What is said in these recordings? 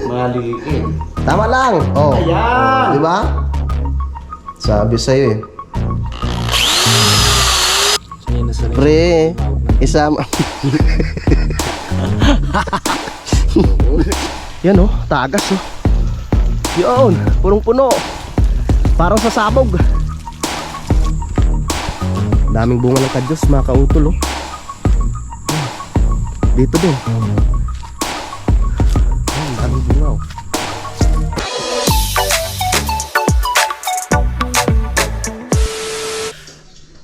Maliliit. Tama lang. Oh. Ayan! Di ba? Sabi sa'yo eh. Pre, isama. Yan oh, tagas oh. Yun, punong-puno. Parang sa sabog. Daming bunga ng kadyos mga kautol oh. Dito din. Ayan, daming bunga oh.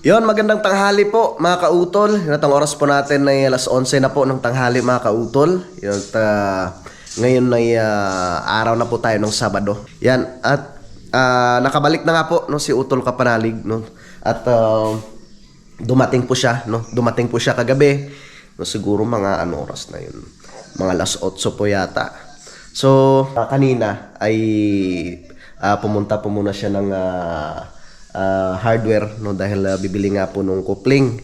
Yon, magandang tanghali po mga kautol. Itong oras po natin ay alas 11 na po ng tanghali mga kautol. Yun, ngayon ay araw na po tayo ng Sabado. Yan, at nakabalik na nga po no, si Utol Kapanalig. No? At dumating po siya. No? Dumating po siya kagabi. No, siguro mga ano oras na yun. Mga alas 8 po yata. So, kanina ay pumunta po muna siya ng hardware no dahil bibili nga po nung coupling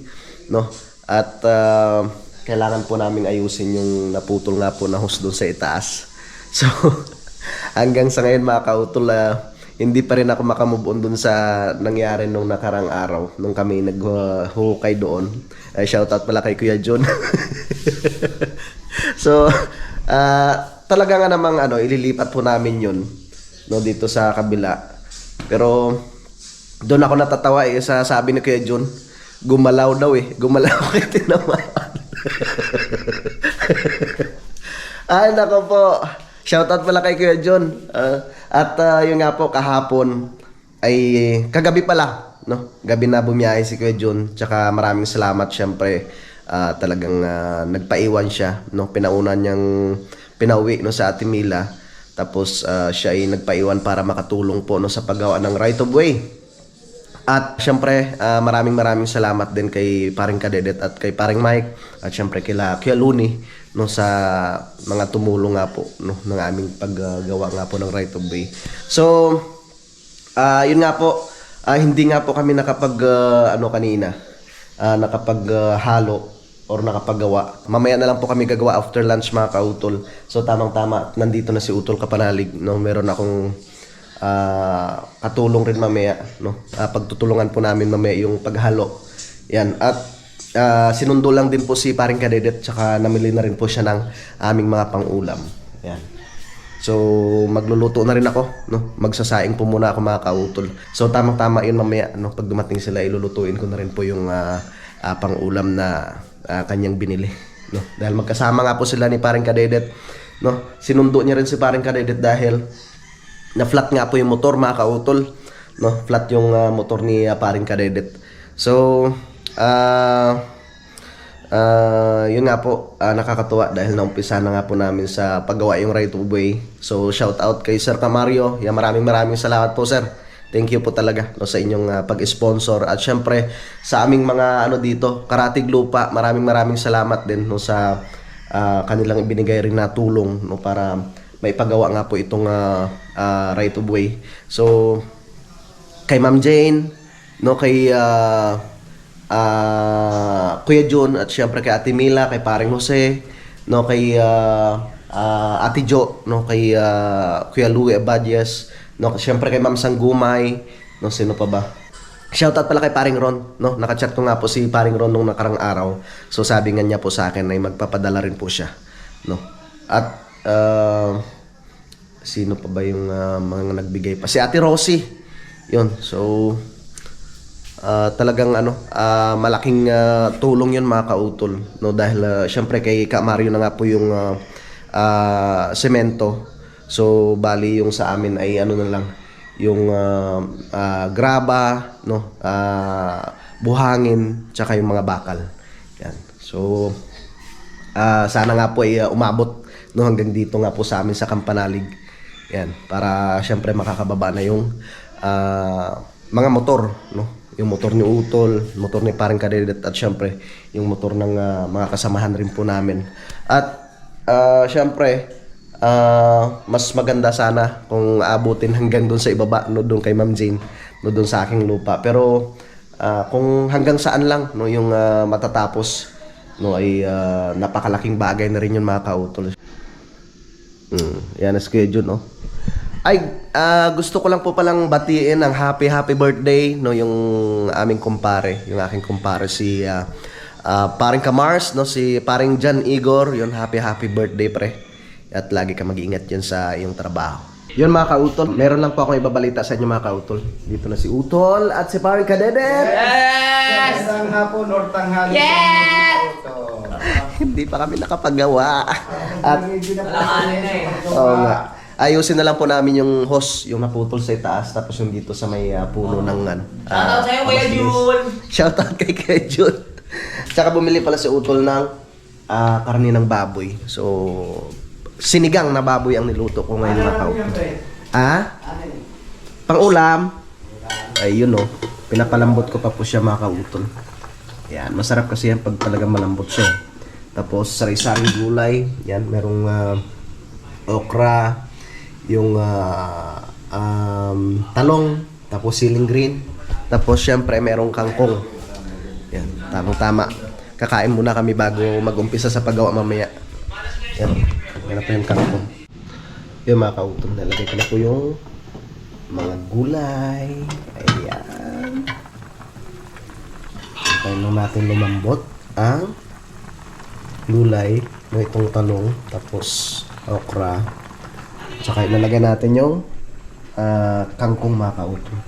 no at kailangan po naming ayusin yung naputol nga po na hose doon sa itaas. So hanggang sa ngayon mga kautol hindi pa rin ako makamove on doon sa nangyari nung nakarang araw nung kami naghukay doon. Shoutout pala kay Kuya John. So talaga nga namang ililipat po namin yun no dito sa kabila. Pero doon ako natatawa eh, sa sabi ni Kuya John, gumalaw daw eh. Gumalaw kaya tinamaan. Ay, nako po. Shoutout pala kay Kuya John. At yun nga po, kahapon, ay kagabi pala, no? Gabi na bumiyahe si Kuya John. Tsaka maraming salamat, syempre. Talagang nagpaiwan siya, no? Pinaunan niyang pinauwi no, sa Ate Mila. Tapos siya ay nagpaiwan para makatulong po no, sa paggawa ng right of way. At syempre, maraming salamat din kay Paring Kadedet at kay Paring Mike at syempre kila Kuya Luni no sa mga tumulong nga po no ng aming paggawa nga po ng right of way. So, yun nga po, hindi nga po kami nakapag kanina, nakapag-halo or nakapaggawa. Mamaya na lang po kami gagawa after lunch mga kautol. So tamang-tama, nandito na si Utol Kapanalig no, meron akong katulong rin mamaya no, pagtutulungan po namin mamaya yung paghalo yan at sinundo lang din po si Paring Kadedet tsaka namili na rin po siya ng aming mga pang-ulam yan. So magluluto na rin ako no, magsasaing po muna ako mga kautol. So tamang-tama yun mamaya no, pag dumating sila ilulutuin ko na rin po yung pang-ulam na kanyang binili no, dahil magkasama nga po sila ni Paring Kadedet no. Sinundo niya rin si Paring Kadedet dahil na flat nga po yung motor mga kautol no, flat yung motor ni Paring Kadedet. So yun nga po, nakakatuwa dahil naumpisa na nga po namin sa paggawa yung right of way. So shout out kay Sir Camario. Yeah, maraming salamat po sir. Thank you po talaga no, sa inyong pag-sponsor at syempre sa aming mga dito Karatig Lupa. Maraming salamat din no, sa kanilang ibinigay rin na tulong no, para may pagawa nga po itong right of way. So kay Ma'am Jane no, kay Kuya John at syempre kay Ate Mila, kay Paring Jose no, kay Ate Jo no, kay Kuya Louie Abadias no, syempre kay Ma'am Sanggumay no, sino pa ba? Shoutout pala kay Paring Ron no, nakachat ko nga po si Paring Ron nung nakarang araw. So sabi nga niya po sa akin ay magpapadala rin po siya no. At sino pa ba yung mga nagbigay pa? Si Ate Rosie. Yun. So talagang malaking tulong yun mga kautol no, dahil syempre kay Ka Mario na nga po yung semento. So bali yung sa amin ay na lang yung graba no, buhangin tsaka yung mga bakal. Yan. So sana nga po ay umabot no, hanggang dito nga po sa amin sa Kampanalig. Yan, para syempre makakababa na yung mga motor no, yung motor ni Utol, motor ni Paring Kadedet at syempre yung motor ng mga kasamahan rin po namin. At syempre mas maganda sana kung aabutin hanggang doon sa ibaba no, doon kay Ma'am Jane no, doon sa aking lupa. Pero kung hanggang saan lang no, yung matatapos no, ay napakalaking bagay na rin yun mga kautol. Yan na si Kuya Jun, no? Ay, gusto ko lang po palang batiin ang happy birthday, no, yung aming kumpare, yung aking kumpare si paring Kamars, no, si paring Jan Igor, yun, happy birthday pre. At lagi ka mag-iingat yun sa iyong trabaho. Yun mga kautol, meron lang po akong ibabalita sa inyo mga kautol. Dito na si Utol at si paring Kadedet. Yes! Magandang hapon or tanghali. Yes! Hindi pa kami nakapagawa. At Alanganin na eh. oo nga. Ayusin na lang po namin yung hose, yung naputol sa itaas, tapos yung dito sa may puno ng Shoutout sa'yo, Kuya Jun! Shoutout kay Kuya Jun. Tsaka bumili pala si Utol ng karne ng baboy. So, sinigang na baboy ang niluto ko ngayon mga kautol. Pang-ulam. Ayun o. Pinapalambot ko pa po siya mga kautol. Yan, masarap kasi yan pag talagang malambot siya. Tapos sari-saring gulay. Yan, merong okra, yung talong, tapos siling green. Tapos syempre merong kangkong. Yan, tamang-tama. Kakain muna kami bago mag-umpisa sa paggawa mamaya. Yan, yan na po yung kangkong. Yung mga kautol, nalagay ko na po yung mga gulay. Ayan. Tayo lang natin lumambot ang gulay ng itong talong, tapos okra. Tsaka ilalagay natin yung kangkong mga kautol.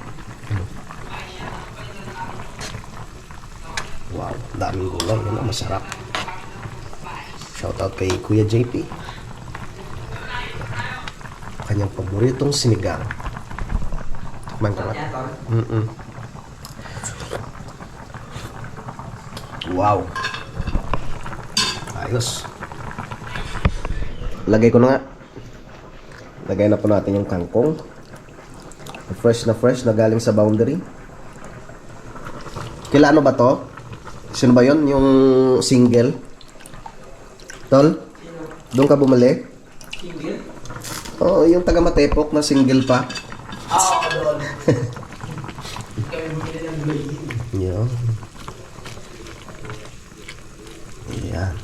Wow, daming gulay. Yun ang masarap. Shoutout kay Kuya JP. Kanyang paboritong sinigang. Tikman ko nga. Wow. Ayos. Lagay ko na nga. Lagay na po natin yung kangkong. Fresh na galing sa boundary. Kila ano ba to? Sino ba yon? Yung single? Tol? Doon ka bumali? Single? Oo, yung taga Matepok na single pa. Oo, doon. Kami bumili ng blade. Yun. Ayan.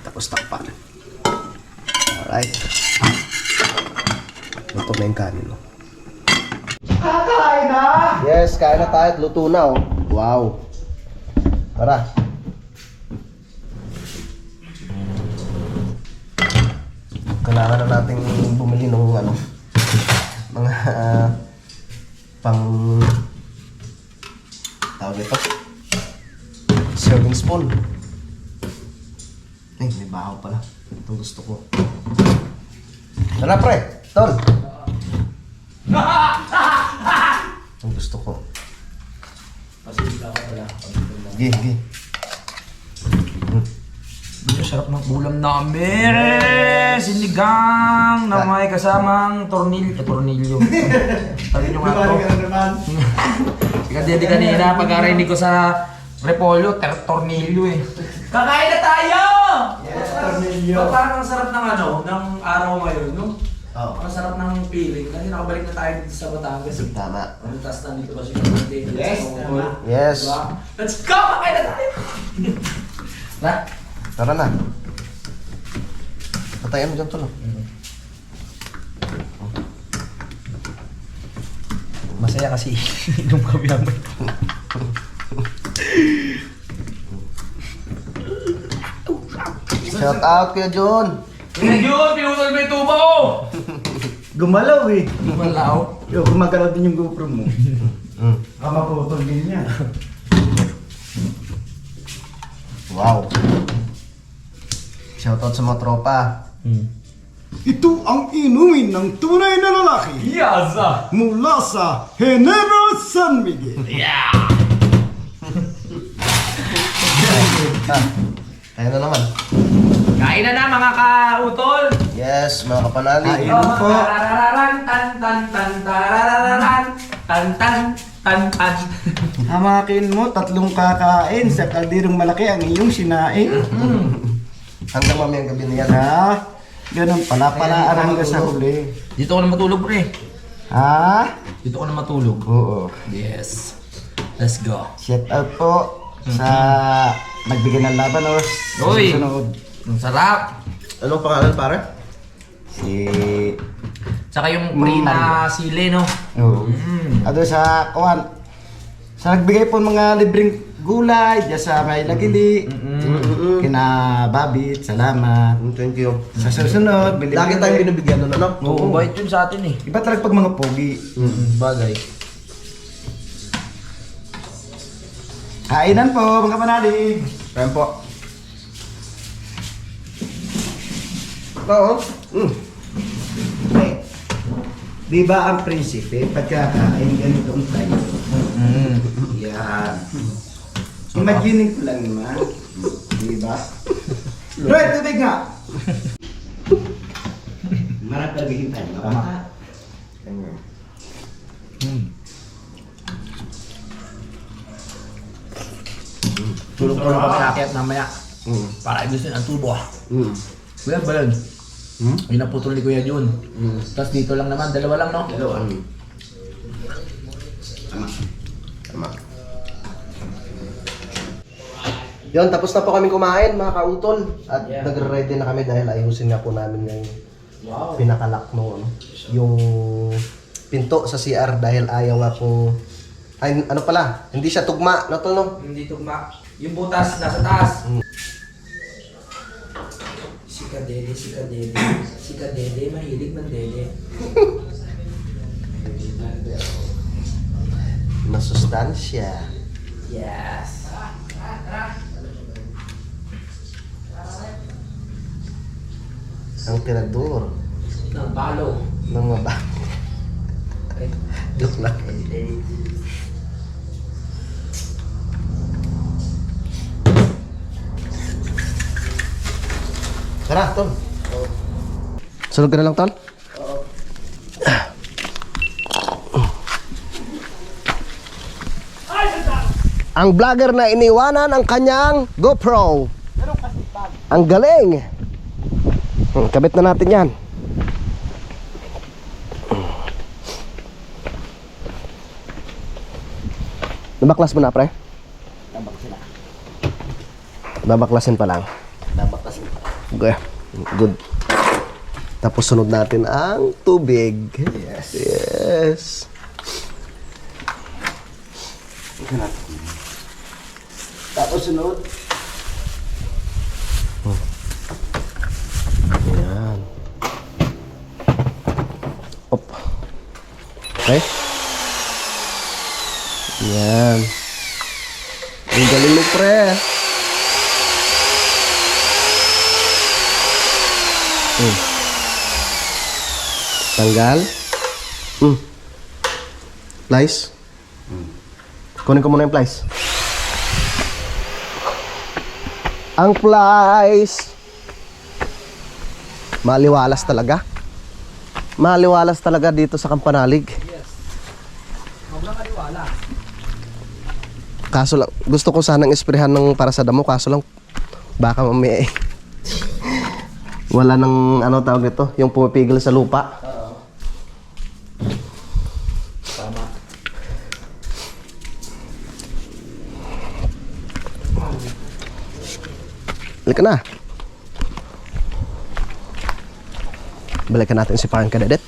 Tapos takpan. Alright. Luto na yung kanin. Kakain na! Yes, kain na tayo. Luto na, oh. Wow. Tara. Kailangan na natin bumili ng mga pang tawag ito, serving spoon. Ay, may bahaw pala. Itong gusto ko. Tara pre, tol. Itong gusto ko. Pasensya ka pala. Gi. Sarap ng ulam namin! Sinigang na may kasamang tornilyo. Sabi nyo nga po. Kasi kanina, pagkarinig ko sa repolyo, tornilyo eh. Kakain na tayo! Yes, tornilyo. Parang ang sarap ng ng araw ngayon, no? Oo. Ang sarap ng feeling. Kasi nakabalik na tayo dito sa Batangas. Tama. Ang taas na dito kasi yung birthday. Yes, tama. Yes. Diba? Let's go! Kakain na tayo! Na? Tara na. Patayan mo dyan, tol. Masaya kasi inom kami ng may Shout out Kuya John. Yun! Pinutol mo yung tuba ko! Gumalaw eh. malaw. Yo, gumagalaw din yung GoPro mo. Maputol din yan. Wow. Shout out sa mga tropa. Ito ang inumin ng tunay na lalaki Yaza! mula sa Genero San Miguel. Kaya na naman. Kain na mga kautol! Yes, mga kapanali. Kain. Ayun po. Tarararan, tan tan tan tarararan, tan tan tan tan. Hamakin mo, 3 kakain sa kaldirong malaki ang iyong sinaing. Hanggang mamayang gabi na yan. Ha? Ganun pala, palaan hanggang sa huli. Dito ko na matulog, pre. Ha? Dito ko na matulog. Oo. Yes. Let's go. Shout out po sa nagbigay ng laban o Uy. susunod. Ang sarap. Anong pangalan, pare? Si... Tsaka yung pre na sili, no? Oo. Ado sa kuwan. Sa nagbigay po mga libreng gulay, dyan sa may lagili. Kina Babit, salamat. Thank you. Sa susunod, bili Lagi tayong binibigyan nun, ano? Oo, bait yun sa atin eh. Iba talaga pag mga pogi. Bagay. Kainan po, mga panalig. Ayan po. Oo. Eh, di ba ang prinsipe, pagkakain ganito ang tayo? Yan. Imagining ko lang naman. Di ba? Roy, tubig nga! Marap talaga tayo. Tulog ko lang kami nakiat mamaya. Para ibisin ang tubo. Kuya Balag. Yung naputol ni Kuya Jun. Tapos dito lang naman, dalawa lang, no? Dalawa. Tama. Yun, tapos na po kami kumain, mga kautol. At nagre-ready na kami dahil ayusin nga po namin yung pinakalak no, ano, yung pinto sa CR dahil ayaw nga po, ay, ano pala, hindi siya tugma, no, tol, no? Hindi tugma. Yung butas nasa taas. Si Kadede, mahilig man dede. Masustansya. Yes. Ang tirador Ng balo. ng maba. Joke lang. Tara, tol. Sunod ka na lang, tol? Ang vlogger na iniwanan ang kanyang GoPro. Ang galing. Kabit na natin yan. Nabaklas mo na, pre? Babaklasin pa lang. Okay. Good. Tapos sunod natin ang tubig. Yes. Tapos sunod. Yan. Op. Okay. Yan. Ang galing mo, pre. Tanggal. Plies. Kunin ko muna yung plies. Ang plies. Maliwalas talaga. Maliwalas talaga dito sa Kampanalig. Sobrang kaliwala. Kaso lang, gusto ko sanang isprehan ng para sa damo, kaso lang baka mamaya wala nang ano tawag nito, yung pumipigil sa lupa. Tama. Halika na. Balikan natin si Parang Kadadet.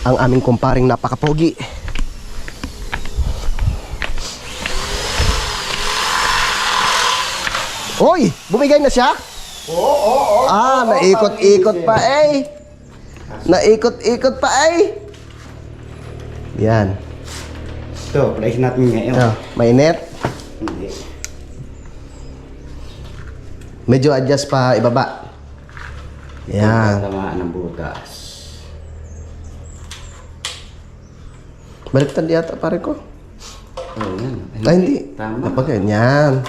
Ang aming kumparing napakapogi. Oy! Bumigay na siya? Oo. Ah, naikot-ikot pa eh. Naikot-ikot pa eh. Yan. Ito, place natin ngayon. Ah, mainit. Hindi. Medyo adjust pa ibaba. Yan. Tamaan ng butas. Baliktad yata pare ko. Oh, yan. Ay, hindi. Tama. Kapag ganyan.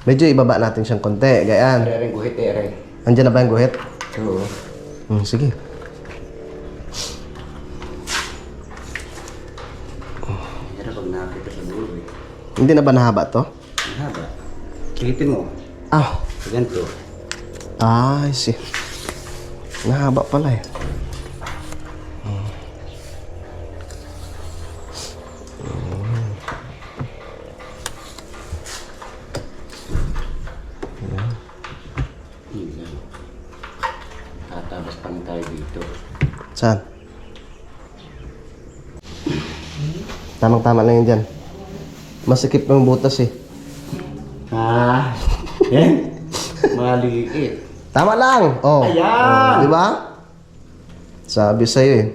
Medyo ibaba natin siyang konti. Gayaan. Ere, guhit, ere. Andiyan na ba yung guhit? Oo. Sige. Pero pag nakita sa dulo eh. Hindi na ba nahaba to? Ang haba. Kilipin mo. Ah. Ganito. Ah, I see. Nahaba pala eh. Tatabas pa tayo dito. Saan? Tamang-tama lang yun dyan. Masikip yung butas eh. Ah, yan. Maliit. Tama lang! Oh. Ayan! Oh, di ba? Sabi sa'yo eh.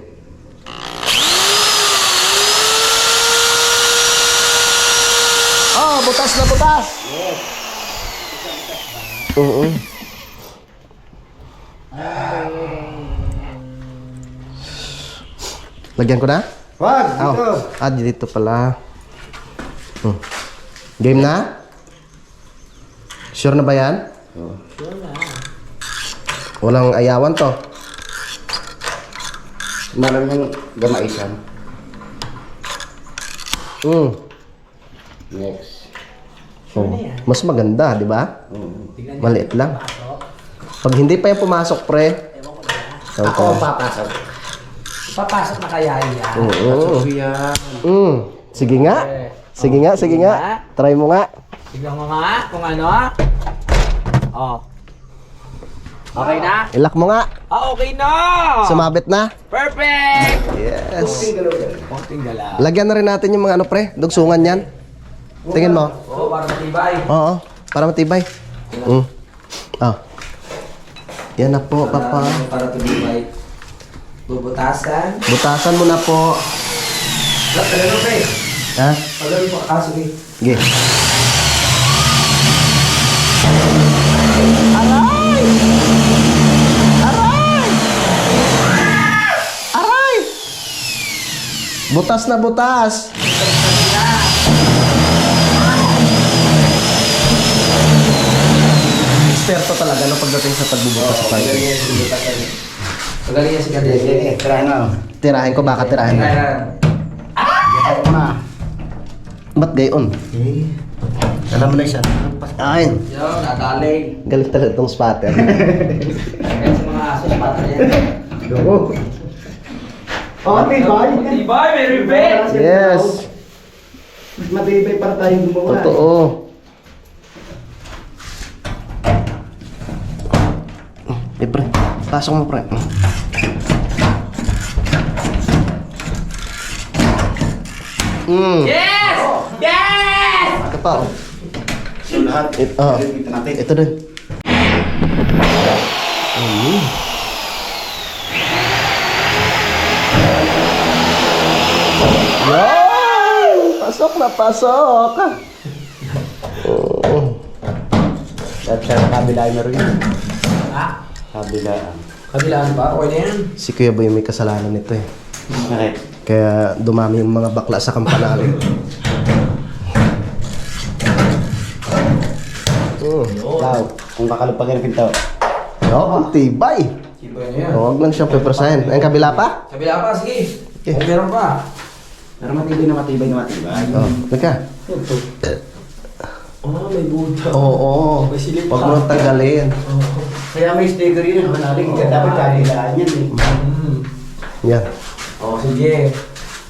Oh, butas na butas! Yes. Oo. Lagyan ko na? Wag, Oh. dito. Dito pala. Game na? Sure na ba yan? Oh. Walang ayawan to. Maraming gamaisan. Next. Oh. Mas maganda, di ba? Maliit lang. Pag hindi pa yung pumasok, pre. Ako ang papasok. Papasok na kaya yan. Oo. Yan. Sige nga. Sige nga, sige nga. Try mo nga. Tignan mo nga kung ano. Oh. Okay na? Ilak mo nga. Okay na! Sumabit na. Perfect! Yes. Konting gala. Lagyan na rin natin yung mga ano, pre. Dugsungan yan. Tingin mo. Oo, para matibay. Oo. Para matibay. Ah. Yan na po, papa. Para tumibay. Bubutasan. Butasan mo na po. Talaga pre. Ha? Pagawin po. Sige. Sige. Aray! Butas na butas. Eksperto talaga no pagdating sa pagbubutas sa tayo. Pagaling yan si Kadege. Try na. Tirahin ko, baka tirahin mo. Ako na. Ba't gayon? Okay. Alam mo na isa. Ay, Yo, nadali. galit talaga itong spotter. Kaya sa mga aso, pata yan. Go. Oh, tibay. Tibay, may revenge! Yes. Mas matibay para tayo gumawa. Totoo. Pre, pasok mo, pre. Yes! Yes! Ito pa, oh. So lahat. Ito natin. Ito din. Yan! Pasok na pasok! At sa kabila meron yun. Ah, Kabilaan. kabilaan ba? Okay na yan. Si Kuya Boy may kasalanan nito eh. Bakit? Kaya dumami yung mga bakla sa kampanali. Ikaw, kung kakalupagin ang pinto. Oh, tibay! Sipo na yan. Huwag lang siyang pepersahin. Ang kabila pa? Kabila pa, sige. Okay. Kung meron pa. Pero matibay na matibay na matibay. Oh, teka. Oh, may buta. Oo, May silip huwag pa. mo tanggalin. Kaya may sticker yun. Manaling ka dapat kabilaan yan eh. Yan. Oh, sige.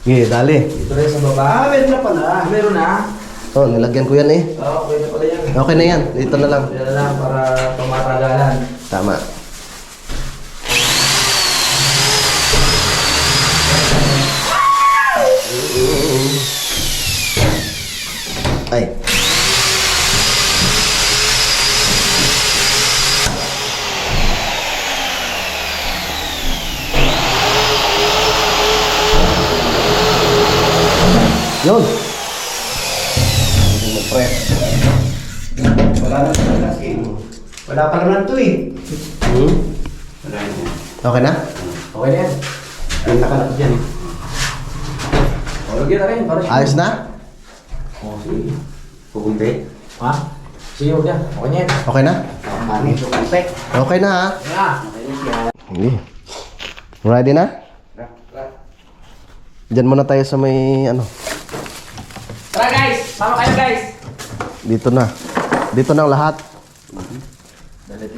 Okay, dali. Dito rin sa baba. Ah, meron na pala. Meron na. Oh, nilagyan ko yan eh. Oh, okay na pala yan. Okay na yan. Dito na lang. Dito na lang para tumatagalan. Tama. Ay. Yun. Pre. Wala na pala kasi. Wala pa naman to eh. Wala na. Okay na? Okay na yan. Ang nakalap dyan eh. Oh, lagyan na rin. Para Ayos na? Oh, sige. Kukunti. Ha? Sige, huwag yan. Okay na yan. Okay na? Mami, kukunti. Okay na ha? Yeah. Hindi. Ready na? Diyan muna tayo sa may ano. Tara guys! Sama kayo guys! Dito na. Dito na ang lahat.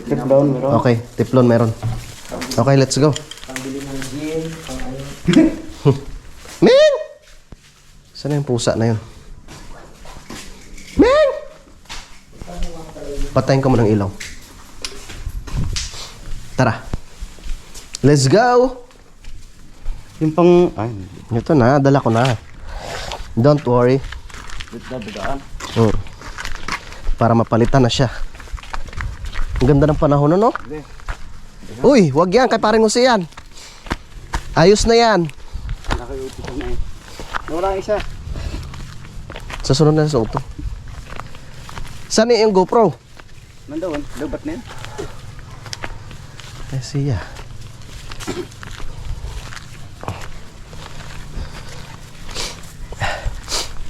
Tip down, meron. Okay, tiplon meron. Okay, let's go. Pambili ng gin. Ming! Saan na yung pusa na yun? Ming! Patayin ko mo ng ilaw. Tara. Let's go! Yung pang... Ay, Ito na, dala ko na. Don't worry. dadaan. Para mapalitan na siya. Ang ganda ng panahon, no? Uy, wag yan, kay paring Jose yan. Ayos na yan. Nakayupisan na eh. Wala ang isa. Sa sunod na sa auto. Saan yung GoPro? Nandoon, lubat na yan. Ay, siya.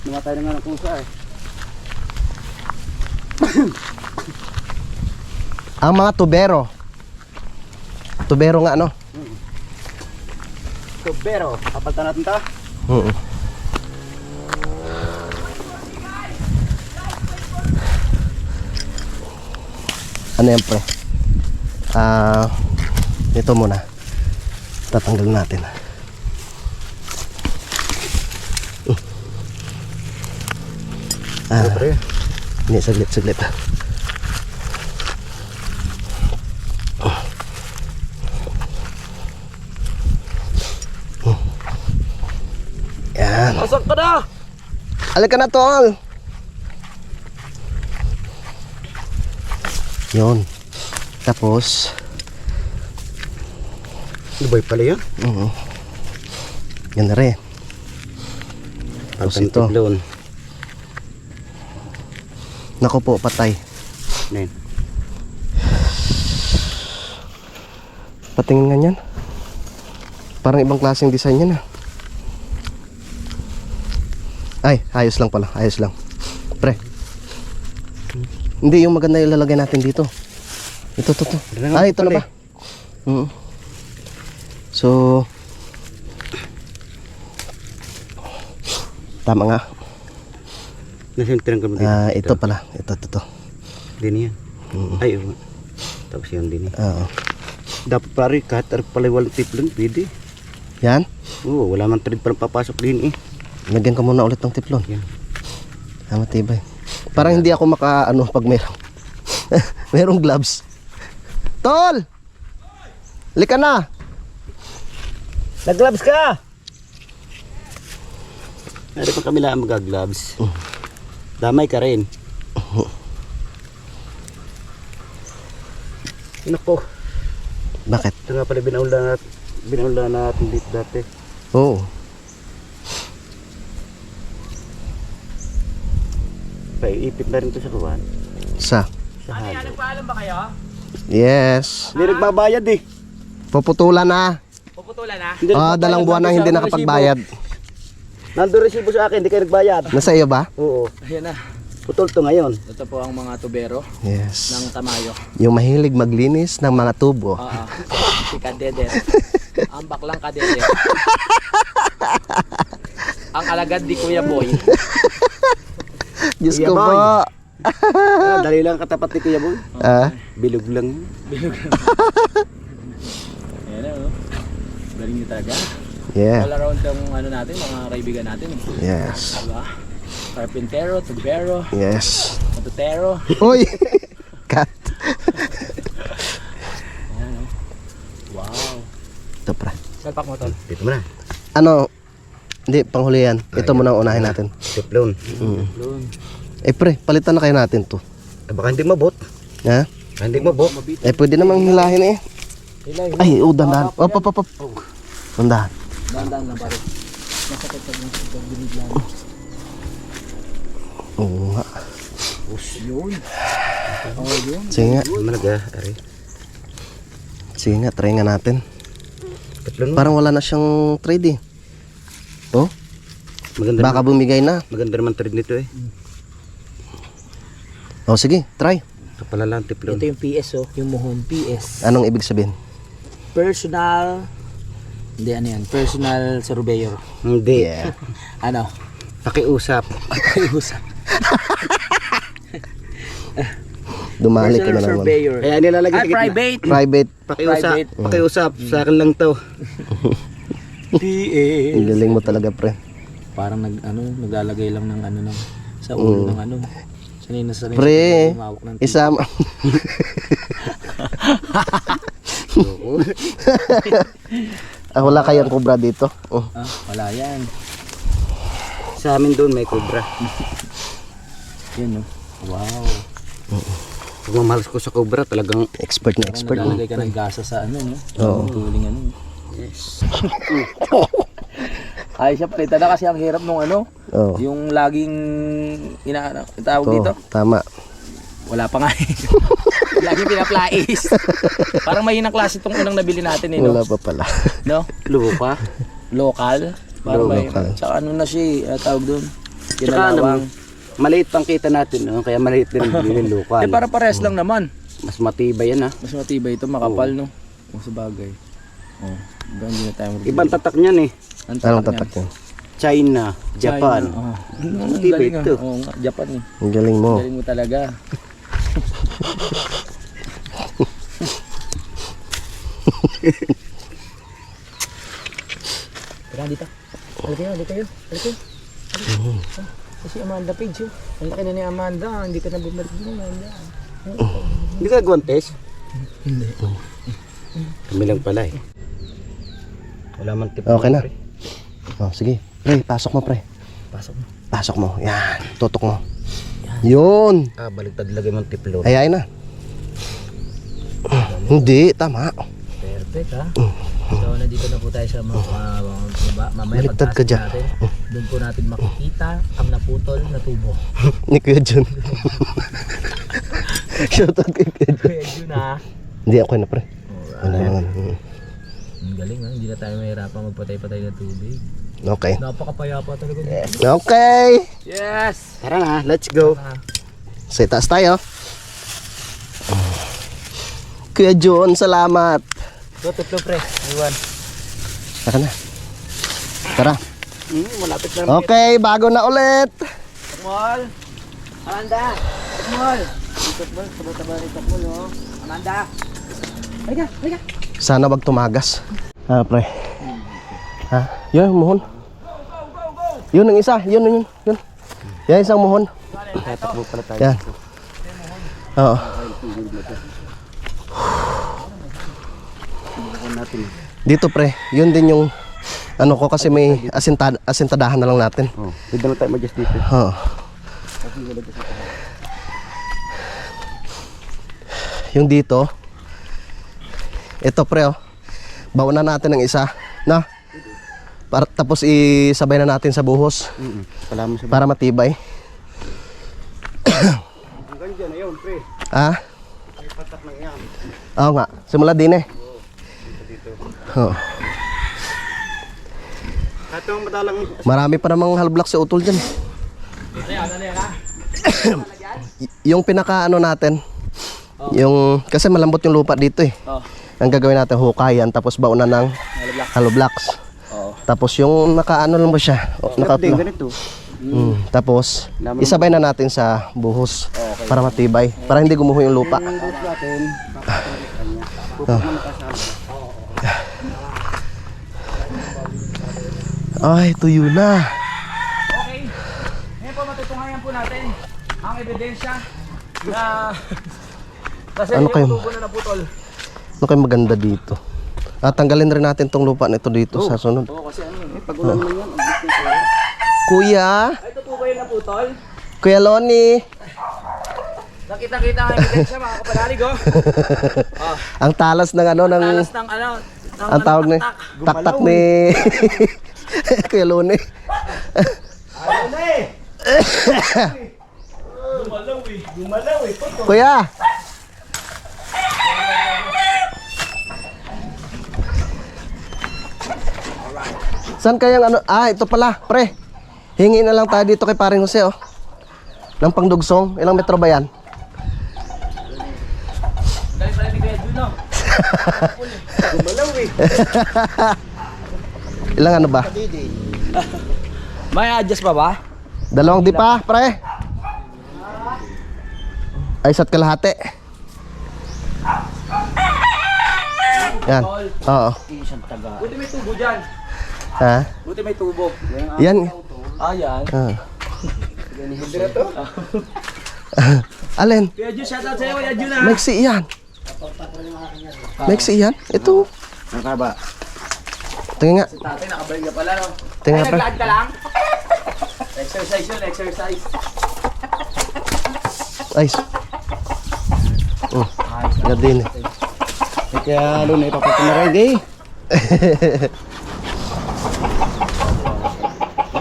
Namatay na nga ng pusa eh. Ang mga tubero. Tubero nga, no? Tubero, kapalitan natin ta. Oo. Ano yan, pre? Ito muna. Tatanggal natin. Pre. Hindi, saglit. Yan. Pasok ka na! Alika na, tol. Yun. Tapos, Lubay pala yan. yan na rin. Tapos ito. Tiglon. Naku po, patay. Nen. Patingin nga yan. Parang ibang klaseng design yan, ah. Ay, ayos lang pala. Ayos lang. Pre. Hindi, yung maganda yung lalagay natin dito. Ito. Ay, ito na ba? So, tama nga. Nasintirang ka mo dito. Ito pala. Ito. Din yan. Ay, oo. Tapos yan din eh. Oo. Dapat pare, kahit pala walang tiplon, pwede. Yan. Oo, wala man thread parang papasok din eh. Lagyan ko muna ulit ng tiplon. Yan. Matibay. Parang hindi ako pag merong gloves. Tol! Lika na! Nag-gloves ka! Meron pa kami lang mag-gloves. Damay ka rin. Nako. Bakit? Ito nga pala binaulan natin dito dati. Oo. Paiipit na rin to sa kuwan. Sa? Sa halo. Nagpaalam ba kayo? Yes. Hindi nagbabayad eh. Puputulan na. Puputulan na? Hindi nagbabayad. Dalang buwan nang hindi Nandun nakapagbayad. Nandun resibo sa akin, hindi kayo nagbayad. Nasa iyo ba? Oo. Ayan na. Putol to ngayon. Ito po ang mga tubero Yes. ng Tamayo. Yung mahilig maglinis ng mga tubo. Oo. Si Kadedet. Ang baklang Kadedet. Ang alagad di Kuya Boy. Diyos Kuya ko Boy. po. Dali lang katapat ni Kuya Boy. Bilog lang. Ayan na oh. Galing niyo talaga. Yeah. All around yung ano natin, mga kaibigan natin. Yes. Diba? Carpintero, tubero, Yes. matutero. Uy! Cut. Ayan oh. Wow. Ito pre. Salpak mo tol. Dito mo na. Ano? Hindi, panghuli yan. Ito muna ang unahin natin. Tiplon. Loon. Pre, palitan na kayo natin to. Baka hindi mabot. Ha? Baka hindi mabot. Pwede namang hilahin eh. Hilay. Ay, dandan. Op. Dandan. Dandan lang pare. Masakit pag binigyan. Oo nga. Yun. Oh, yun. Sige nga. Hindi mo ari. Sige nga, try nga natin. Tiplon mo. Parang wala na siyang trade eh. Oh, Maganda, baka bumigay na. maganda naman thread nito eh. Oh, sige, try. Kapala lang tiplon. Ito yung PS oh, yung muhon PS. Anong ibig sabihin? Personal. Hindi ano yan, personal surveyor. Hindi. Yeah. Ano? Pakiusap. Usap. Dumali ka na Personal naman. surveyor. Kaya nilalagay sa gitna. Private. Private. Pakiusap. Private. Pakiusap. Sa akin lang to. PS. Ang galing mo talaga, pre. Parang naglalagay lang ng ano ng sa ulo ng ano. Sanay na sanay. Pre, Humawak ng isama. Wala kayang cobra dito. Oh. Wala yan. Sa amin doon may cobra. Yan, no? Wow. Pagmamalas ko sa cobra, talagang Expert na expert. Oh. Naglalagay ka ng gasa sa ano, no? Oo. Tuling ano. yes. Ay, siya palitan na kasi ang hirap nung ano. Oh. Yung laging tawag dito. Tama. Wala pa nga eh. Laging pinaplais. Parang mahinang klase itong unang nabili natin eh, no? Wala pa pala. No? Lupa. Local. Parang may, Local. tsaka ano na siya eh, tawag doon. Tsaka Kinalawang. maliit pang kita natin, no? Kaya maliit din yung lupa. Eh, para pares lang naman. Mas matibay yan, ha? Mas matibay ito, makapal, no? Kung sa bagay. Oh, hindi na tayo magbili. Ibang tatak niyan, eh. Anong tatak yan? China, Japan. Oh. Matibay Galing, ito. ah. Oo nga, Japan eh. Ang galing mo. Galing mo talaga. Tara dito. Halika kayo. Kasi Amanda Page yun. Ang laki na ni Amanda. Hindi ka na bumalik din Amanda. Hindi ka guwantes? Hindi. Kami lang pala, eh. Wala man tip. Okay na. Oh, sige. Pre, pasok mo, pre. Pasok mo. Pasok mo. Yan. Tutok mo. Yun. Ah, baliktad lagay mong tiplo. Ayayin na. Hindi, tama. Perfect ha. So nandito na po tayo sa mamaya Baliktad ka dyan. natin. Doon po natin makikita ang naputol na tubo. Ni Kuya Jun. Shoutout kay Kuya Jun. Kaya yun ha. Hindi, ako na, pre. Ano naman. Ang galing ha. Hindi na tayo mahirapan magpatay-patay ng tubig. Okay. Napakapayapa talaga. Okay. Yes! Tara na, let's go. Sa itaas tayo. Kuya Jun, salamat. Go, tutlo pre. Iwan. Saka na. Tara. Malapit na. Okay, bago na ulit. Takmol! Amanda! Takmol! Takmol, taba-taba rin Takmol oh. Amanda! Halika! Sana wag tumagas. Pre. Ha? Yun, muhon. Yun ang isa. Yun. Yan, isang muhon. Tatakbo pala tayo. Yan. Oo. Dito pre, yun din yung ano ko kasi may asintadahan na lang natin. Oh, pwede na tayo mag-adjust dito. Oo. Yung dito, ito pre oh. Bawanan natin ng isa, na? Tapos isabay na natin sa buhos Pala mo sa para matibay. hanggang dyan, ayun, pre. Ah? May patak lang yan. Oo nga, simula din eh. Oo. Ito ang madalang. Marami pa namang halblocks sa utol dyan. Yung pinaka ano natin, yung, kasi malambot yung lupa dito eh. Oh. Ang gagawin natin, hukayan, tapos baunan ng hollow blocks. Oo. Tapos yung nakaano lang ba siya? Hindi, ganito. Tapos, isabay na natin sa buhos para matibay. Para hindi gumuho yung lupa. Yung boat natin, pupunta ka sa Ay, tuyo na. Okay. Ngayon po matutunghayan po natin ang ebidensya na kasi Ano yung kayo? tubo na naputol. Ano kayo maganda dito? At tanggalin rin natin tong lupa nito dito sa sunod. Oo, kasi ano eh. pag ulan mo yan, ang business ko. Kuya! Ay, ito po ba yung naputol? Kuya Loni! Nakita-kita ang ebidensya mga kapalarig oh. Ang talas ng ano, ng... Talas ng ano, Ang tawag ni... Tak-tak ni... Kuya Loni. Gumalaw eh. Kuya! Saan kayang ano? Ah, ito pala, pre. Hingi na lang tayo dito kay paring Jose, oh. Ng pangdugsong. Ilang metro ba yan? Dahil pala ni Kuya Juno. Gumalaw eh. Ilang ano ba? May adjust pa ba? Dalawang di pa, pre. Ay, isa't kalahati. Yan. Oo. Buti may tubo dyan. Ha? Buti may tubo. Yan. Ah, yan. Ah. Alin? Kuya Jun, shoutout sa'yo Kuya Jun ah. Maxi yan. Maiksi yan. Ito. Ang kaba. Tingin nga. Si tatay nakabalik ka pala, no? Tingin nga, pre. Naglaan ka lang? Exercise yun, exercise. Ay. Yan din. Kaya lalo na ipapatunaray di.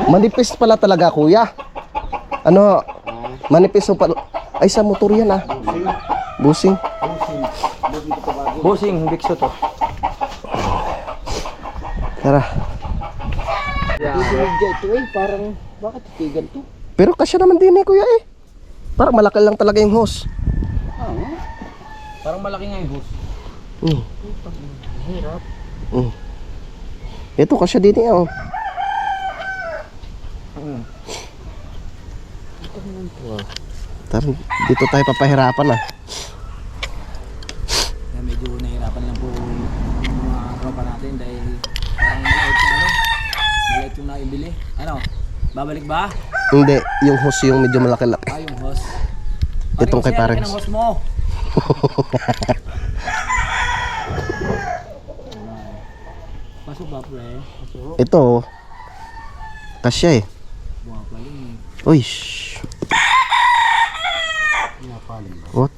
Manipis pala talaga, kuya. Ano? Manipis pa. Ay, sa motor yan ah. Busing. Busing, bikso to. Tara. Ito eh, parang, bakit tigan to? Pero kasya naman din eh, kuya eh. Parang malaki lang talaga yung hose. Parang malaki nga yung bus. Hirap. Ito kasya din eh, oh. Tara, dito tayo papahirapan ah. Kaya medyo nahirapan lang po yung mga tropa natin dahil parang maliit yung naibili. Ano? Babalik ba? Hindi, yung hose yung medyo malaki-laki. Ah, yung host. Itong kay Pare, Parex. ng host mo. Pasok ba, pre? Pasok. Ito, oh. Kasya eh. Bumapaling. Uy, shh. What?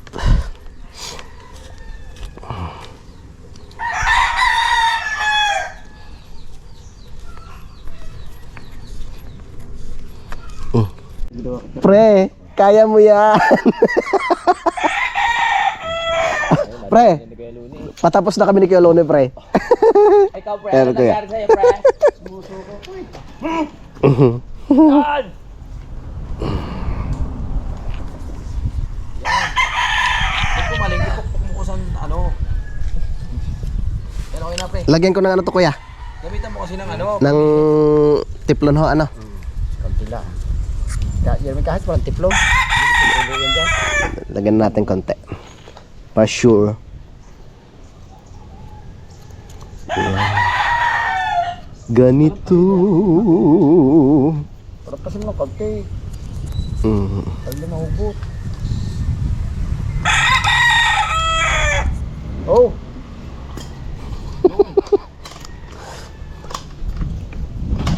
Pre, kaya mo yan. Pre, patapos na kami ni Kuya Lone, pre. Ikaw, pre, Pero, ano kuya. nangyari sa'yo, pre? Sumusuko ko eh. Yan! Ito maling ipukpuk mo ko sa ano. Pero okay na, pre. Lagyan ko ng ano to, kuya? Gamitan mo kasi ng ano. Ng tiplon ho, ano? Kampila. Yan may kahit walang tiplong. Yan dyan. Lagyan natin konti. Pa sure. Ganito. Parang kasi mga konti. Mm. Pag mahugot. Oh!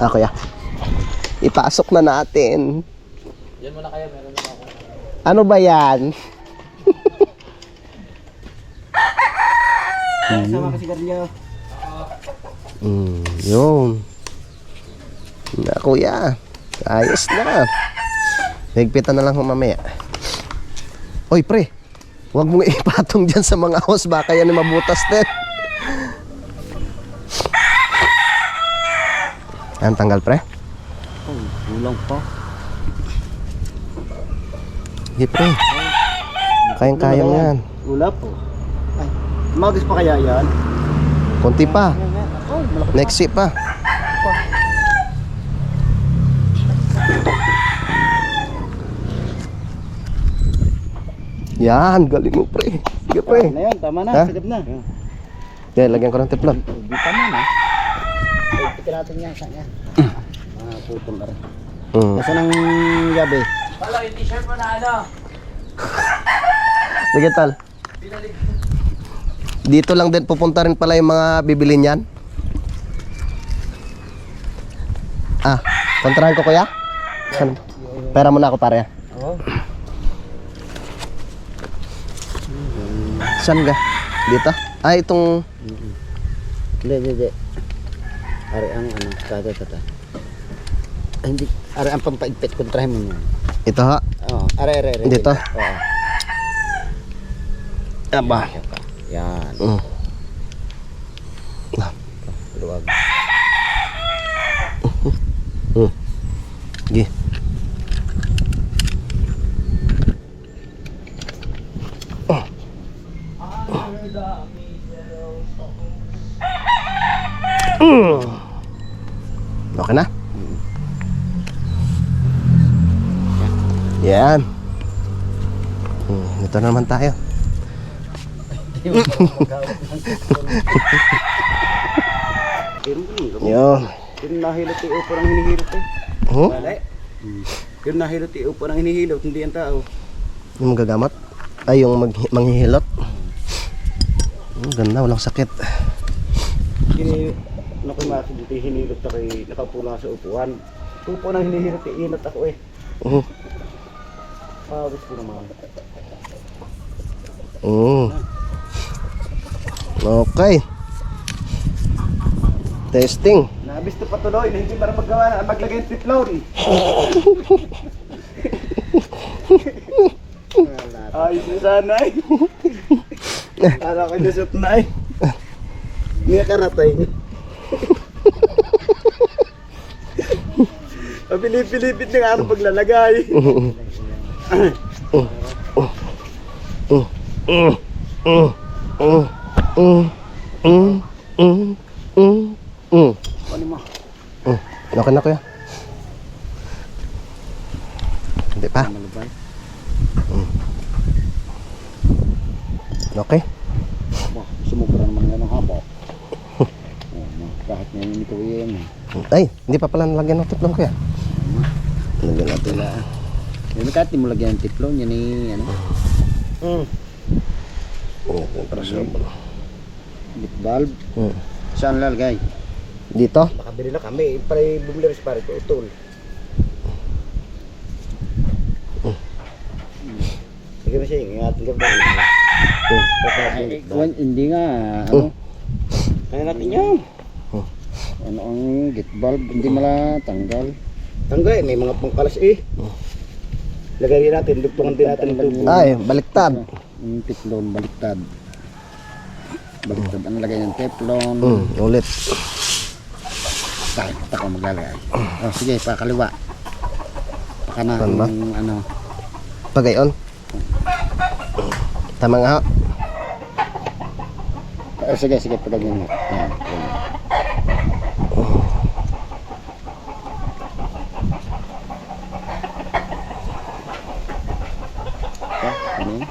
Ah, kuya. Ipasok na natin. Yan muna kayo, meron na ako. Ano ba yan? Sama kasi sigarilyo. Yun. Na, kuya. Ayos na. Higpitan na lang ho mamaya. Oy, pre. Huwag mong ipatong dyan sa mga house. Baka yan ay mabutas din. Yan, tanggal, pre. Kulang pa. Sige, pre. Kayang-kaya mo yan. Wala po. Ay, magis pa kaya yan? Konti pa. Oh, malaki. Next ship pa. Yan, galing mo, pre. Sige, pre. Na yan, tama na, Ha? sagad na. Yan, lagyan ko ng tiplon. Di tama na. Tignan natin yan, saan yan? Mga putol na rin. Nasaan ang gabi? Palo, yung t-shirt mo na ano? Sige, tal. Dito lang din pupunta rin pala yung mga bibili niyan. Ah, kontrahan ko, kuya? Saan? Pera mo na ako, pare. Oo. Saan ka? Dito? Ah, itong... Hindi. Ari ang ano, tata. Ay, hindi, ari ang pampaigpit, kontrahin mo yun. Ito ha? Oo, ari. Dito? Oo. Aba. Yan. Luwag. Sige. Okay na? Yan. Ito na naman tayo. Yun. Yung nahilot yung upo ng hinihilot eh. Huh? Wala eh. Yung nahilot yung upo ng hinihilot, hindi ang tao. Yung magagamot? Ay, yung manghihilot? Ganda, walang sakit. Naku nga, dito hinilot ako nakaupo lang sa upuan. Upo nang hinihilot, inat ako eh. Pawis ko naman. Okay. Testing. Nabis na patuloy, hindi para maglagay ng titlon. Ayos na sana eh. Para ko nasot na eh. Hindi karatay. Pilipit ng araw paglalagay. Ano mo? Okay na kuya. Hindi pa. Okay. Sumubra naman yan ang haba. Kahit ngayon ito yan. Ay, hindi pa pala nalagyan ng tiplong kuya. Lagyan natin. Yung kahit di mo lagyan ng tiplon, yan eh, ano? Pressure mo. Lip valve. Saan lalagay? Dito? Nakabili na kami, pare bumili rin sa pare ko, utol. Sige na siya, ingatin ka ba? Hindi nga, ano? Kaya natin yan. Ano ang gate valve, hindi malatanggal. Tanggal, may mga pangkalas eh. Lagay natin, dugtungan din natin yung tubo. Ay, baliktad. Yung teflon, baliktad. Baliktad, ano lagay ng teflon? Ulit. Tayo, ako maglalagay. Oh, sige, pakaliwa. Paka na, Saan ba? ano. Pagayon. Tama nga. Sige, pagagyan mo. Ayan, ayan. Ano yun?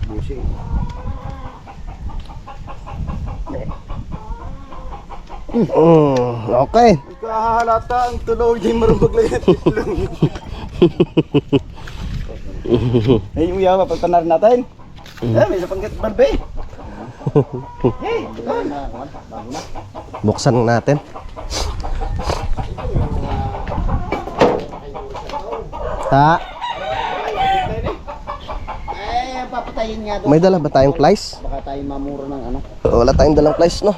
Busi. Okay. Kahalata ang tuloy, di marunong lagyan titlong. Ay, yung yawa, pagpanarin natin. May isa pang gate valve eh. Hey, Buksan natin. Ta. papatayin nga doon. May dala ba tayong plies? Baka tayo mamuro ng ano. Wala tayong dalang plies, no?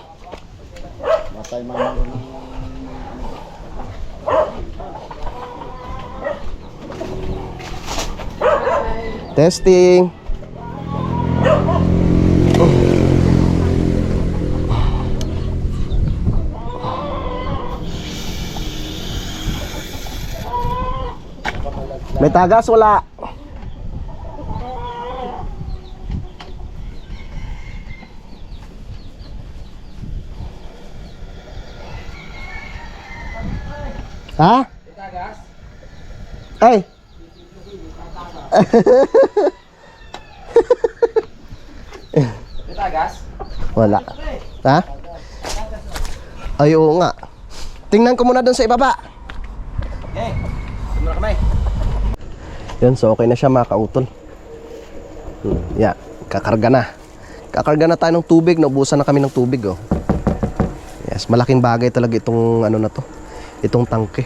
Baka tayo mamuro ng... Testing. May tagas, wala. Ha? Ay. Tagas? Wala. Ha? Ay, oo nga. Tingnan ko muna dun sa ibaba. Eh, sumula kamay. Yan, so okay na siya mga kautol. Yeah, kakarga na. Kakarga na tayo ng tubig. Naubusan na kami ng tubig, oh. Yes, malaking bagay talaga itong ano na to. Itong tangke.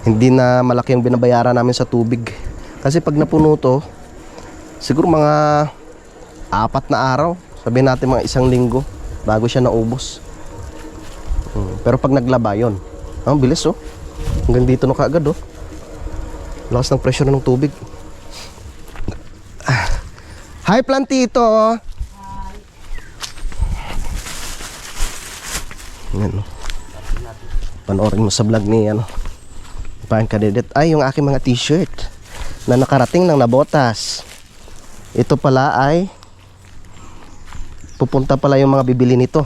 Hindi na malaki ang binabayaran namin sa tubig. Kasi pag napuno to, siguro mga 4 na araw. Sabihin natin mga 1 linggo bago siya naubos. Pero pag naglaba yun, ang bilis, oh. Hanggang dito na kaagad, oh. Lakas ng pressure ng tubig. Hi, plantito. Yan, oh. Panoorin mo sa vlog ni ano, Pang Kadidet. Ay, yung aking mga t-shirt na nakarating ng Nabotas. Ito pala ay pupunta pala yung mga bibili nito.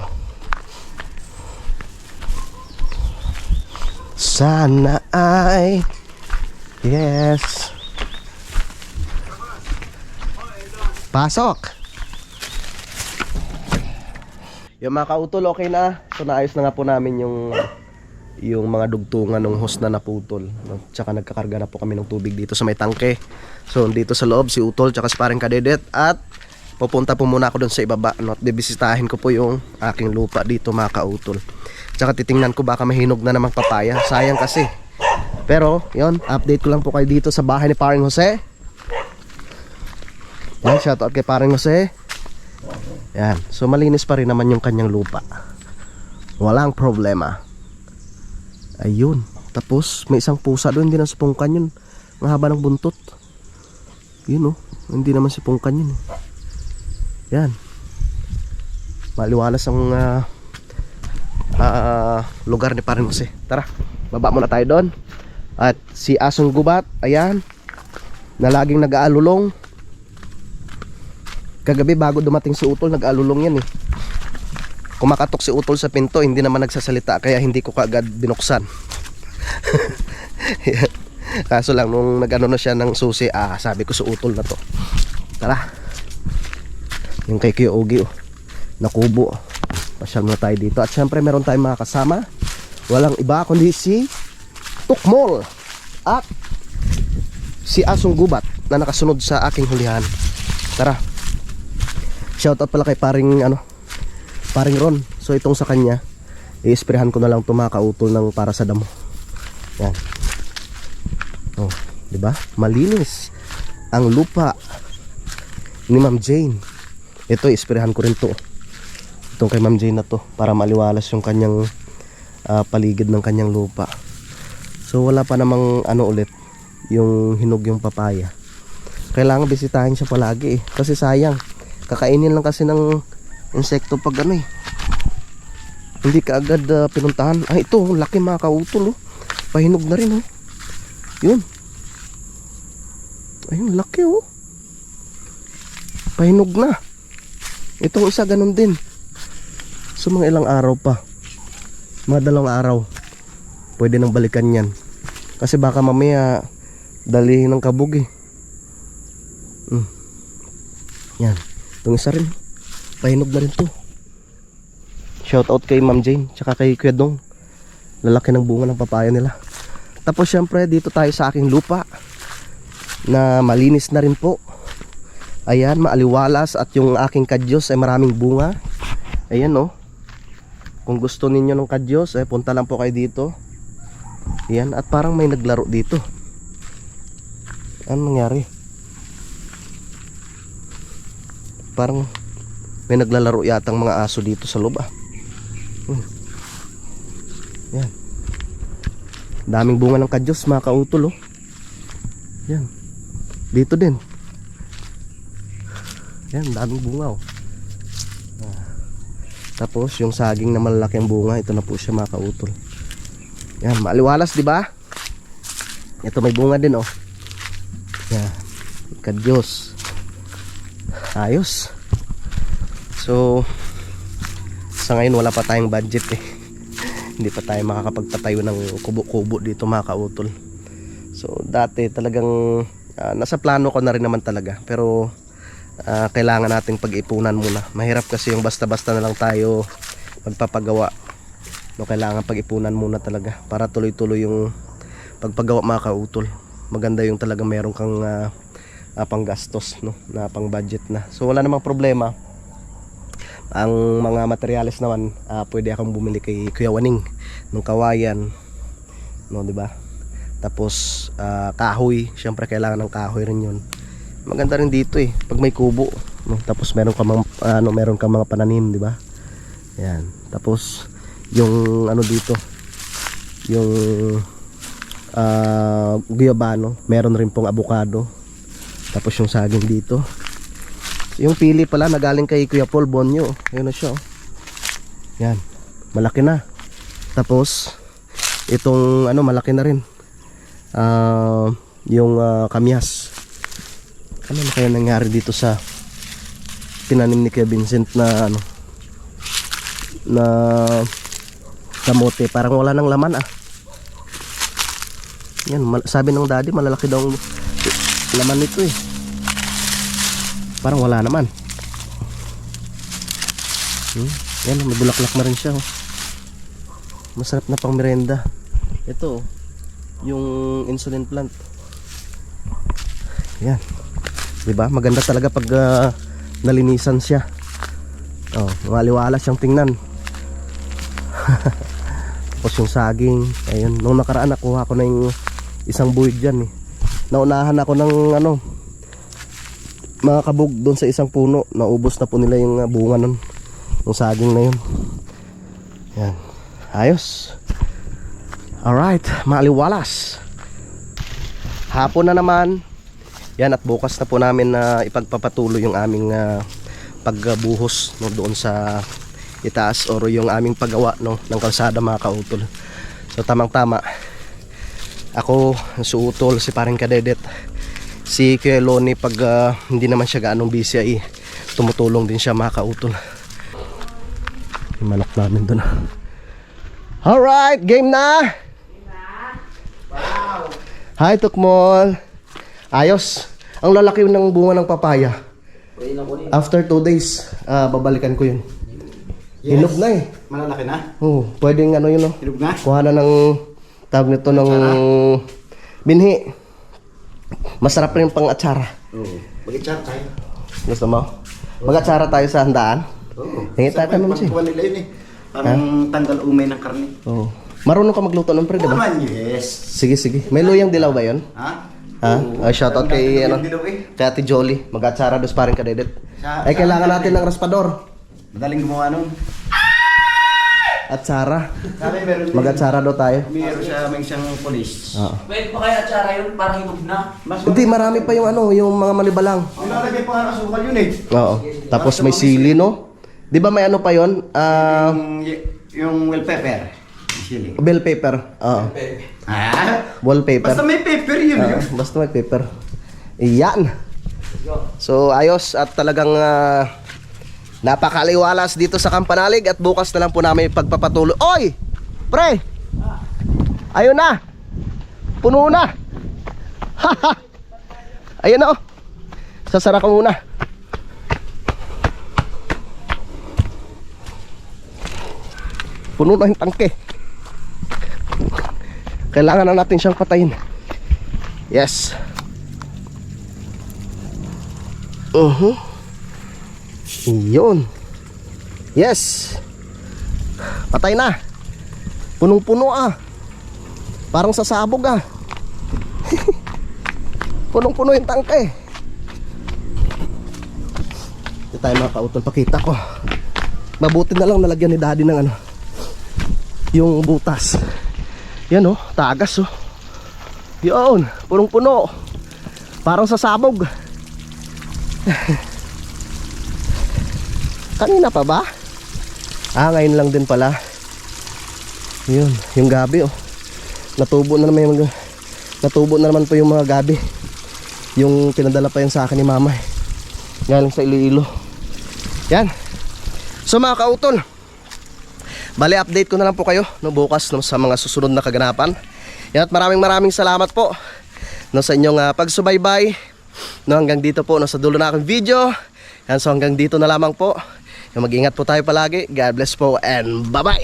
Sana ay yes. Pasok. Yung mga kautol, okay na. So naayos na nga po namin yung mga dugtungan ng hose na naputol, no? Tsaka nagkakarga na po kami ng tubig dito sa may tangke. So dito sa loob si Utol tsaka si paring Kadedet, at pupunta po muna ako doon sa ibaba, no? At bibisitahin ko po yung aking lupa dito mga kautol. Tsaka titingnan ko baka mahinog na namang papaya. Sayang kasi. Pero yon, update ko lang po kayo dito sa bahay ni paring Jose. Yan, shoutout kay paring Jose. Yan, so malinis pa rin naman yung kanyang lupa. Walang problema. Ayun, tapos may isang pusa doon, hindi na sipungkan yun. Ang haba ng buntot. Yun oh, hindi naman sipungkan yun. Yan. Maliwalas ang lugar ni paring Jose. Tara, baba muna tayo doon. At si Asong Gubat, ayan, na laging nag-aalulong. Kagabi bago dumating si Utol, nag-alulong yan eh. Kumakatok si Utol sa pinto, hindi naman nagsasalita, kaya hindi ko kaagad binuksan. Kaso lang nung nag-ano na siya ng susi, sabi ko sa Utol na to, tara. Yung kay Kuya Ogie, nakubo. Pasyal na tayo dito. At syempre meron tayong mga kasama. Walang iba kundi si Tukmol at si Asong Gubat na nakasunod sa aking hulihan. Tara. Shoutout pala kay paring Ron. So itong sa kanya, i-sprayhan ko na lang ito mga kautol ng para sa damo. Yan. Oh, di ba? Malinis ang lupa ni Ma'am Jane. Ito, i-sprayhan ko rin to. Itong kay Ma'am Jane na to para maliwalas yung kanyang paligid ng kanyang lupa. So wala pa namang ulit yung hinog yung papaya. Kailangan bisitahin siya palagi eh. Kasi sayang, kakainin lang kasi ng insekto pag hindi ka agad pinuntahan. Ito, laki mga kautol oh. Pahinog na rin oh. Yun. Ayun, laki oh. Pahinog na. Itong isa ganun din. So mga ilang araw pa, mga 2 araw, pwede nang balikan yan. Kasi baka mamaya dalihin ng kabog eh. Yan. Itong isa rin, pahinog na rin to. Shoutout kay Ma'am Jane tsaka kay Kuya Dong. Lalaki ng bunga ng papaya nila. Tapos syempre dito tayo sa aking lupa na malinis na rin po. Ayan, maaliwalas, at yung aking kadyos ay maraming bunga. Ayan oh. Kung gusto ninyo ng kadyos, punta lang po kayo dito. Ayan, at parang may naglaro dito. Ano nangyari? Parang may naglalaro yatang mga aso dito sa loob Yan. Daming bunga ng kadyos mga kautol oh. Yan. Dito din. Yan, daming bunga oh. Tapos yung saging na malalaki ang bunga, ito na po siya mga kautol. Yan, maaliwalas di ba? Ito may bunga din oh. Yan. Kadyos. Ayos. So sa ngayon wala pa tayong budget eh. Hindi pa tayo makakapagpatayo ng kubo-kubo dito mga kautol. So dati talagang nasa plano ko na rin naman talaga. Pero kailangan nating pag-ipunan muna. Mahirap kasi yung basta-basta na lang tayo magpapagawa. No, kailangan pag-ipunan muna talaga para tuloy-tuloy yung pagpagawa mga kautol. Maganda yung talagang meron kang panggastos, no, na pang budget na. So wala namang problema. Ang mga materyales naman, pwede akong bumili kay Kuya Waning ng kawayan, no, di ba? Tapos kahoy, syempre kailangan ng kahoy rin 'yun. Maganda rin dito eh pag may kubo, no? Tapos meron ka mga pananim, di ba? Yan. Tapos yung dito, yung guyabano, meron rin pong avocado. Tapos yung saging dito. Yung pili pala nagaling kay Kuya Paul Bonyo. Ayun na siya oh. Yan, malaki na. Tapos itong malaki na rin. Yung kamyas. Ano na kaya nangyari dito sa tinanim ni Kuya Vincent na na kamote? Parang wala nang laman Yan, sabi ng daddy, malalaki daw ang laman nito eh. Parang wala naman. Yan, may bulaklak na rin siya. Oh. Masarap na pang merenda. Ito, yung insulin plant. Yan. Diba? Maganda talaga pag nalinisan siya. Oh, maliwala siyang tingnan. Tapos yung saging, ayun, nung nakaraan nakuha ko na yung isang buwig dyan eh. Naunahan ako ng mga kabog doon sa isang puno. Naubos na po nila yung bunga nun, yung saging na yun. Yan, ayos. Alright, maliwalas. Hapon na naman. Yan, at bukas na po namin na ipagpapatuloy yung aming pagbuhos doon sa itaas or yung aming paggawa ng kalsada mga kautol. So tamang tama, ako si Utol, si paring Kadedet, si Kuya Loni pag hindi naman siya gaanong busy ay tumutulong din siya mga kautol. Yung manok namin doon. Alright, game na. Wow. Hi Tukmol. Ayos. Ang lalaki ng bunga ng papaya. After 2 days babalikan ko yun. Yes. Hinog na eh. Malalaki na? Oo, pwedeng ano yun, no? Hinog na? Kuha na ng tawag nito ng binhi. Masarap rin pang atsara. Oo. Mag-atsara tayo. Gusto mo? Mag-atsara tayo sa handaan? Oo. Hingi tayo naman siya. Pagkuhan nila yun eh. Parang tanggal umay ng karne. Oo. Marunong ka magluto ng pre, diba? Naman, yes. Sige, sige. May luyang dilaw ba yun? Ha? Ha? Shoutout kay, Yung dilaw eh. kay Ate Jolly. Mag-atsara dos paring Kadedet. Ay, Sa- kailangan sa- natin ng raspador. Madaling gumawa nun. Atsara. Sabi meron din. Mag-atsara daw tayo. Meron siya may isang polis. Oo. Pwede pa kaya atsara yun para hinog na? Mas Hindi, marami pa yung yung mga malibalang. Nilalagay pa nga ng asukal yun eh. Oo. Tapos may sili, no? Di ba may ano pa yun? Yung well pepper. Chili. Bell pepper. Oo. Ha? Wallpaper. Basta may pepper yun Oo, yun. basta may pepper. Iyan. So ayos at talagang napakaliwalas dito sa Kampanalig at bukas na lang po namin pagpapatuloy. Oy! Pre! Ayun na! Puno na! Haha! Ayun na oh! Sasara ko muna. Puno na yung tangke. Kailangan na natin siyang patayin. Yes. Yun. Yes. Patay na. Punong-puno ah. Parang sasabog ah. Punong-puno yung tangke. Hindi tayo makautol. Pakita ko. Mabuti na lang nalagyan ni daddy ng yung butas. Yan oh, tagas oh. Yun, punong-puno. Parang sasabog. Kanina pa ba? Ngayon lang din pala. Yun, yung gabi oh. Natubo na naman po yung mga gabi. Yung pinadala pa yan sa akin ni mama eh. Galing sa Iloilo. Yan. So mga kautol, bali update ko na lang po kayo bukas sa mga susunod na kaganapan. Yan, at maraming salamat po sa inyong pagsubaybay hanggang dito po sa dulo na aking video. Yan, so hanggang dito na lamang po. Mag-ingat po tayo palagi. God bless po and bye bye.